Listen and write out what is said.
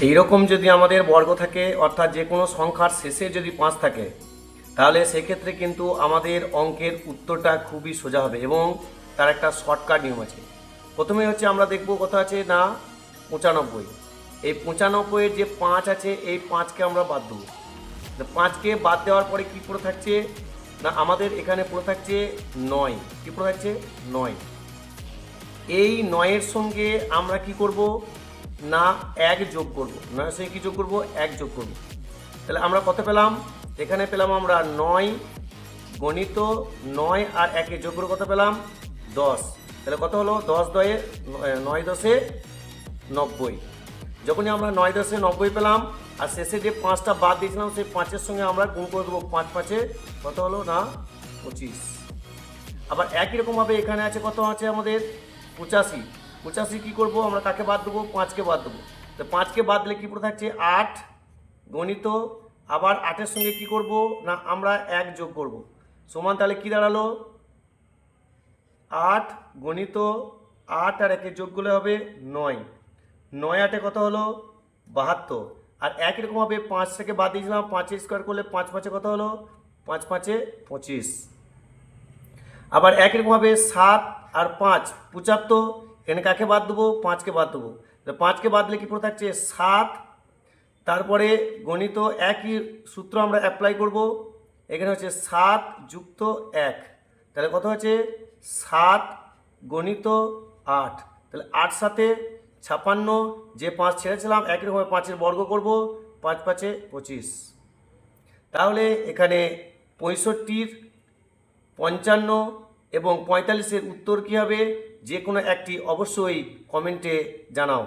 এইরকম যদি আমাদের বর্গ থাকে, অর্থাৎ যে কোনো সংখ্যার শেষে যদি 5 থাকে, তাহলে সেক্ষেত্রে কিন্তু আমাদের অঙ্কের উত্তরটা খুবই সোজা হবে এবং তার একটা শর্টকাট নিয়ম আছে। প্রথমে হচ্ছে আমরা দেখব কত আছে না 95। এই 95-এর যে 5 আছে, এই 5কে আমরা বাদ দেবো। 5কে বাদ দেওয়ার পরে কী পড়ে থাকছে না আমাদের এখানে পড়ে থাকছে 9। কী পড়ে থাকছে 9। এই 9-এর সঙ্গে আমরা কি করব না 1 যোগ করব। 9-এর সঙ্গে কী যোগ করব 1 যোগ করব। তাহলে আমরা কত পেলাম, এখানে পেলাম আমরা 9 গণিত 9 আর 1 যোগ করে কত পেলাম 10। তাহলে কত হলো 10 দয়ে 9 10-এ 90। যখনই আমরা 9 10-এ 90 পেলাম আর শেষে যে 5টা বাদ দিয়েছিলাম সেই 5-এর সঙ্গে আমরা গুণ করে দেবো। 5 5-এ কত হলো না 25। আবার একই রকমভাবে এখানে আছে কত আছে আমাদের 85। 85 কী করবো আমরা কাকে বাদ দেবো 5কে বাদ দেবো। তো 5কে বাদ দিলে কী পড়ে থাকছে 8 গণিত আবার 8-এর সঙ্গে কি করব না আমরা 1 যোগ করব সমান। তাহলে কি দাঁড়ালো 8 গণিত 8 আর 1 যোগ করলে হবে 9। 9 8-এ কত হলো 72। আর একই রকমভাবে 5 থেকে বাদ দিয়েছিলাম, 5 স্কোয়ার করলে 5 5-এ কত হলো 5 5-এ 25। আবার একই রকমভাবে 7 আর 5 75। এখানে কাকে বাদ দেবো 5কে বাদ দেবো। তো 5কে বাদ দিলে কি পড়ে থাকছে 7। তারপরে গণিত একই সূত্র আমরা অ্যাপ্লাই করব। এখানে হচ্ছে 7 যুক্ত 1। তাহলে কত হচ্ছে 7 গণিত 8। তাহলে 8 7-এ 56। যে 5 ছেড়েছিলাম একই রকম 5-এর বর্গ করব। 5 5-এ 25। তাহলে এখানে 65, 55 এবং 45-এর উত্তর কী হবে যে কোনো একটি অবশ্যই কমেন্টে জানাও।